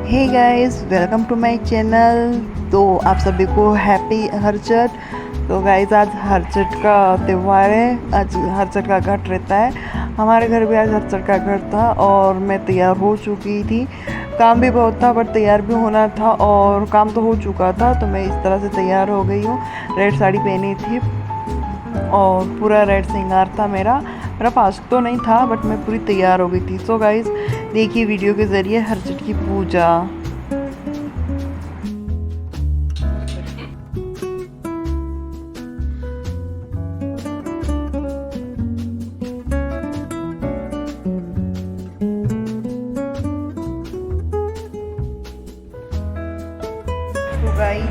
Hey guys, welcome to my channel. तो आप सभी को हैप्पी हरचट। तो गाइस, आज हरचट का त्यौहार है। आज हरचट का घट रहता है। हमारे घर भी आज हरचट का घट था और मैं तैयार हो चुकी थी। काम भी बहुत था बट तैयार भी होना था, और काम तो हो चुका था। तो मैं इस तरह से तैयार हो गई हूँ। रेड साड़ी पहनी थी और पूरा रेड श्रृंगार था मेरा। फास्ट तो नहीं था बट मैं पूरी तैयार हो गई थी। सो गाइस, देखिए वीडियो के ज़रिए हरचट की पूजा। तो गाइस,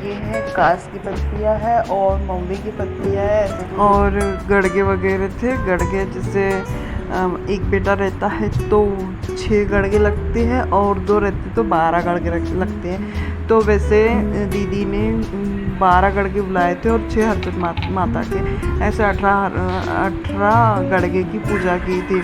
ये है कास की पत्तियां है और मौली की पत्तियां है और गड़गे वगैरह थे। गड़गे जैसे एक बेटा रहता है तो 6 गड़गे लगते हैं और 2 रहते तो 12 गड़गे लगते हैं। तो वैसे दीदी ने 12 गड़गे बुलाए थे और 6 हरचट माता के, ऐसे 18 गड़गे की पूजा की थी।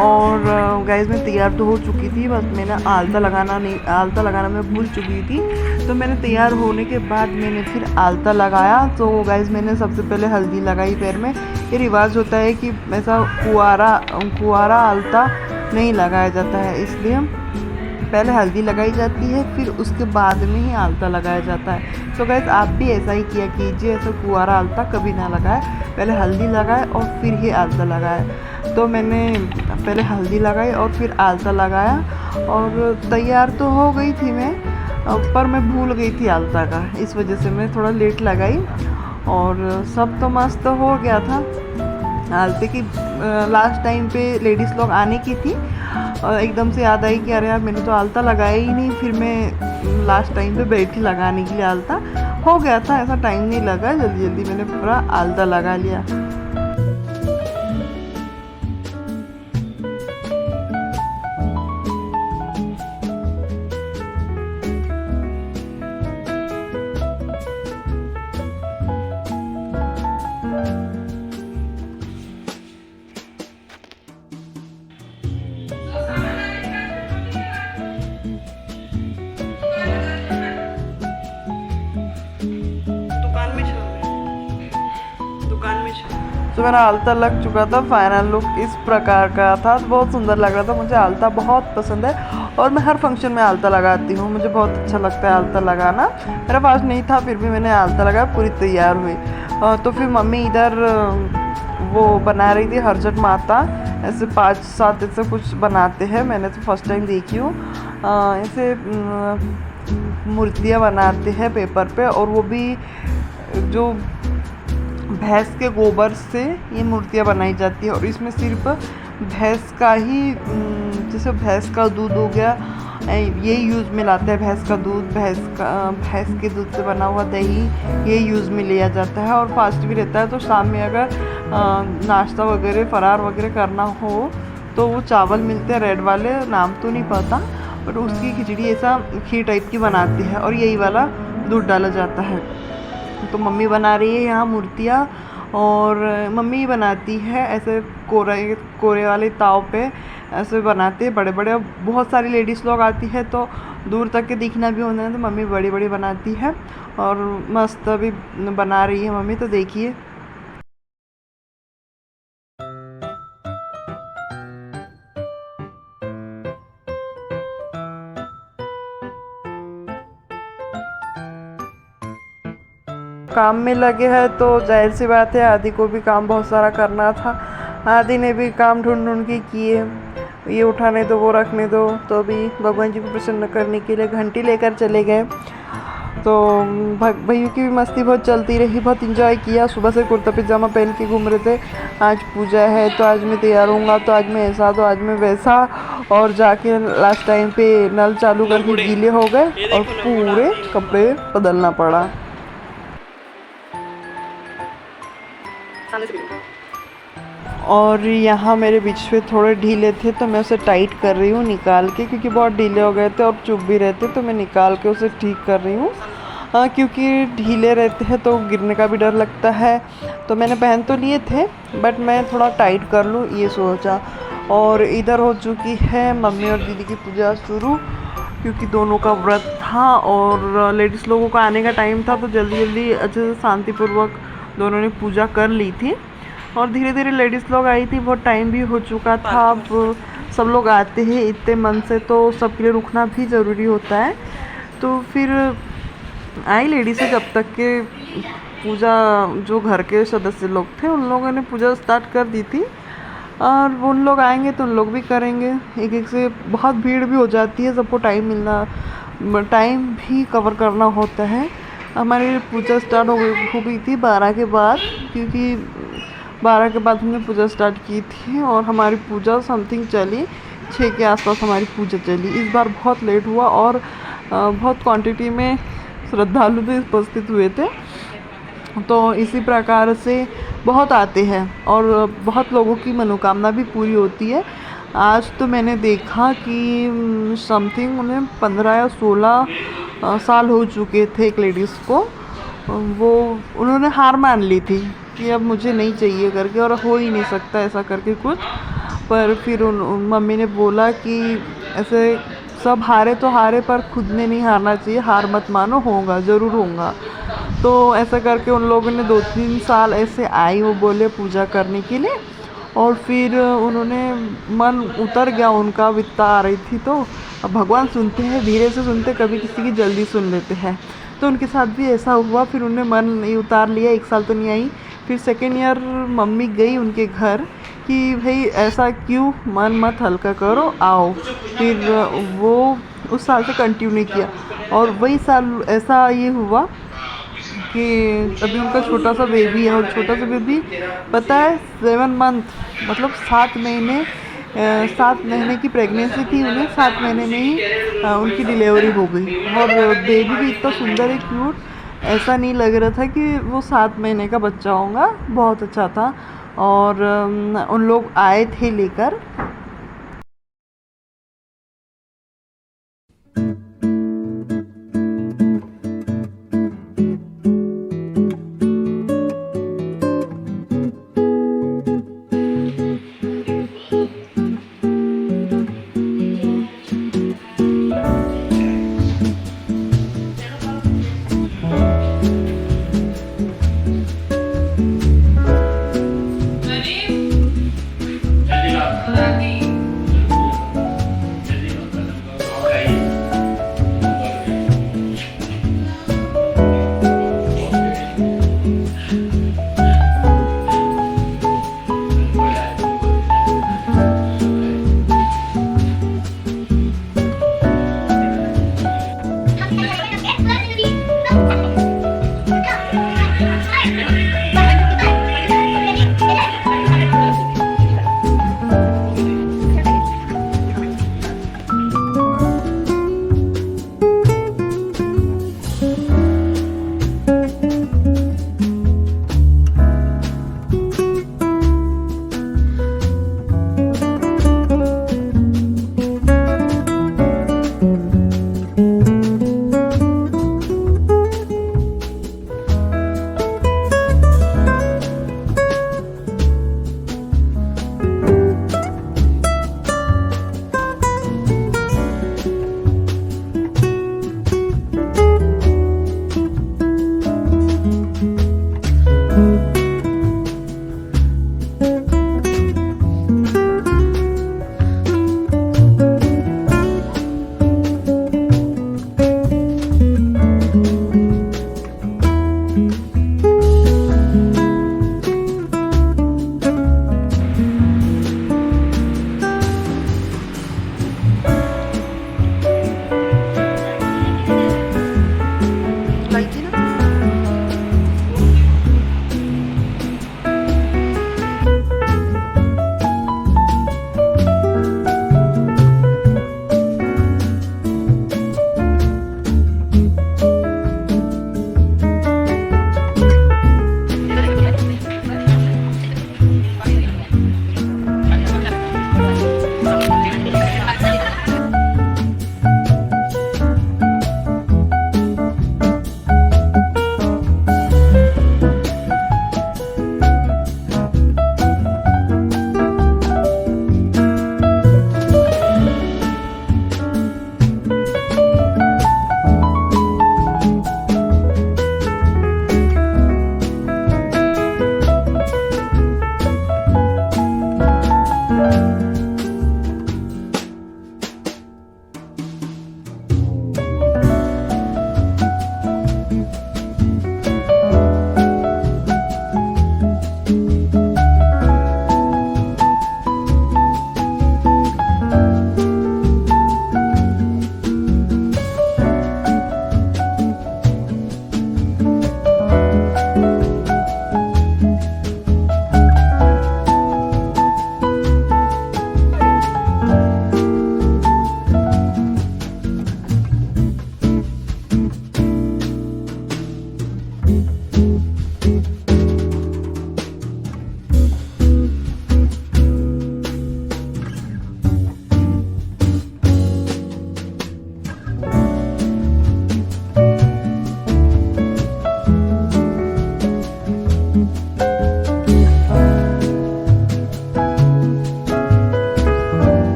और गाइस, मैं तैयार तो हो चुकी थी, बस मैंने आलता लगाना मैं भूल चुकी थी। तो मैंने तैयार होने के बाद मैंने फिर आलता लगाया। तो गाइस, मैंने सबसे पहले हल्दी लगाई पैर में। ये रिवाज होता है कि ऐसा कुआरा आलता नहीं लगाया जाता है, इसलिए पहले हल्दी लगाई जाती है, फिर उसके बाद में ही आलता लगाया जाता है। तो गाइस, आप भी ऐसा ही किया कीजिए। ऐसा कुआरा आलता कभी ना लगाए, पहले हल्दी लगाए और फिर ही आलता लगाए। तो मैंने पहले हल्दी लगाई और फिर आलता लगाया और तैयार तो हो गई थी मैं, पर मैं भूल गई थी आलता का। इस वजह से मैं थोड़ा लेट लगाई और सब तो मस्त हो गया था। आलते की लास्ट टाइम पे लेडीज़ लोग आने की थी और एकदम से याद आई कि अरे यार, मैंने तो आलता लगाया ही नहीं। फिर मैं लास्ट टाइम पे बैठी लगाने के लिए। आलता हो गया था, ऐसा टाइम नहीं लगा, जल्दी जल्दी मैंने पूरा आलता लगा लिया। तो मेरा आलता लग चुका था। फाइनल लुक इस प्रकार का था। बहुत सुंदर लग रहा था। मुझे आलता बहुत पसंद है और मैं हर फंक्शन में आलता लगाती हूँ। मुझे बहुत अच्छा लगता है आलता लगाना। मेरा पास नहीं था, फिर भी मैंने आलता लगाया, पूरी तैयार हुई। तो फिर मम्मी इधर वो बना रही थी हरचट माता। ऐसे 5-7 ऐसे कुछ बनाते हैं, मैंने तो फर्स्ट टाइम देखी हूँ। ऐसे मूर्तियाँ बनाते हैं पेपर पे, और वो भी जो भैंस के गोबर से ये मूर्तियाँ बनाई जाती है। और इसमें सिर्फ भैंस का ही, जैसे भैंस का दूध हो गया, ये यूज़ में लाते हैं। भैंस का दूध, भैंस के दूध से बना हुआ दही, ये यूज़ में लिया जाता है। और फास्ट भी रहता है। तो शाम में अगर नाश्ता वगैरह फरार वगैरह करना हो तो वो चावल मिलते हैं रेड वाले, नाम तो नहीं पता, बट उसकी खिचड़ी ऐसा खीर टाइप की बनाती है और यही वाला दूध डाला जाता है। तो मम्मी बना रही है यहाँ मूर्तियाँ, और मम्मी बनाती है ऐसे कोरे वाले ताव पे ऐसे बनाते हैं बड़े बड़े। बहुत सारी लेडीज़ लोग आती है तो दूर तक के दिखना भी होता है, तो मम्मी बड़ी बड़ी बनाती है और मस्त भी बना रही है मम्मी। तो देखिए। काम में लगे हैं तो जाहिर सी बात है, आदि को भी काम बहुत सारा करना था। आदि ने भी काम ढूंढ ढूंढ के किए, ये उठाने दो वो रखने दो। तो भी भगवान जी को प्रसन्न करने के लिए घंटी लेकर चले गए। तो भैया की भी मस्ती बहुत चलती रही, बहुत इंजॉय किया। सुबह से कुर्ता पजामा पहन के घूम रहे थे। आज पूजा है तो आज मैं तैयार होऊंगा, तो आज मैं ऐसा, तो आज मैं वैसा। और जाके लास्ट टाइम पे नल चालू करके गीले हो गए और पूरे कपड़े बदलना पड़ा। और यहाँ मेरे बीच पे थोड़े ढीले थे तो मैं उसे टाइट कर रही हूँ निकाल के, क्योंकि बहुत ढीले हो गए थे और चुभ भी रहते, तो मैं निकाल के उसे ठीक कर रही हूँ। हाँ, क्योंकि ढीले रहते हैं तो गिरने का भी डर लगता है। तो मैंने पहन तो लिए थे बट मैं थोड़ा टाइट कर लूँ ये सोचा। और इधर हो चुकी है मम्मी और दीदी की पूजा शुरू, क्योंकि दोनों का व्रत था और लेडीज़ लोगों का आने का टाइम था, तो जल्दी जल्दी अच्छे से शांतिपूर्वक दोनों ने पूजा कर ली थी। और धीरे धीरे लेडीज़ लोग आई थी, बहुत टाइम भी हो चुका था। अब सब लोग आते हैं इतने मन से, तो सबके लिए रुकना भी ज़रूरी होता है। तो फिर आई लेडीज़ से, जब तक के पूजा जो घर के सदस्य लोग थे उन लोगों ने पूजा स्टार्ट कर दी थी। और उन लोग आएंगे तो उन लोग भी करेंगे, एक एक से। बहुत भीड़ भी हो जाती है, सबको टाइम भी कवर करना होता है। हमारी पूजा स्टार्ट हो गई थी 12 के बाद, क्योंकि 12 के बाद हमने पूजा स्टार्ट की थी और हमारी पूजा समथिंग चली 6 के आसपास हमारी पूजा चली। इस बार बहुत लेट हुआ और बहुत क्वांटिटी में श्रद्धालु भी उपस्थित हुए थे, तो इसी प्रकार से बहुत आते हैं और बहुत लोगों की मनोकामना भी पूरी होती है। आज तो मैंने देखा कि समथिंग उन्हें 15 या 16 साल हो चुके थे एक लेडीज़ को। वो उन्होंने हार मान ली थी कि अब मुझे नहीं चाहिए करके, और हो ही नहीं सकता ऐसा करके कुछ। पर फिर मम्मी ने बोला कि ऐसे सब हारे तो हारे, पर खुद ने नहीं हारना चाहिए, हार मत मानो, होगा ज़रूर होगा। तो ऐसा करके उन लोगों ने 2-3 साल ऐसे आई, वो बोले पूजा करने के लिए। और फिर उन्होंने मन उतर गया उनका, वित्ता आ रही थी। तो अब भगवान सुनते हैं, धीरे से सुनते, कभी किसी की जल्दी सुन लेते हैं। तो उनके साथ भी ऐसा हुआ, फिर उन्हें मन नहीं उतार लिया, 1 साल तो नहीं आई। फिर सेकेंड ईयर मम्मी गई उनके घर कि भाई ऐसा क्यों, मन मत हल्का करो, आओ। फिर वो उस साल से कंटिन्यू किया। और वही साल ऐसा ये हुआ कि अभी उनका छोटा सा बेबी है, और छोटा सा बेबी पता है 7 मंथ, मतलब 7 महीने 7 महीने की प्रेगनेंसी थी उन्हें, 7 महीने में ही उनकी डिलीवरी हो गई। और बेबी भी इतना सुंदर है, क्यूट, ऐसा नहीं लग रहा था कि वो 7 महीने का बच्चा होगा, बहुत अच्छा था। और उन लोग आए थे लेकर।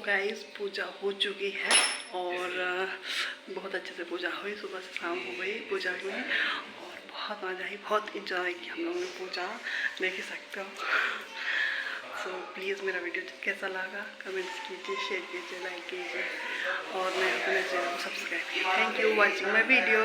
गाइस पूजा हो चुकी है और बहुत अच्छे से पूजा हुई, सुबह से शाम हो गई पूजा हुई और बहुत मजा आई, बहुत इंजॉय किया हम लोगों ने पूजा, देख ही सकते हो। सो प्लीज़ मेरा वीडियो कैसा लगा कमेंट्स कीजिए, शेयर कीजिए, लाइक कीजिए और मैं अपने चैनल को सब्सक्राइब कीजिए। Thank you watching my video.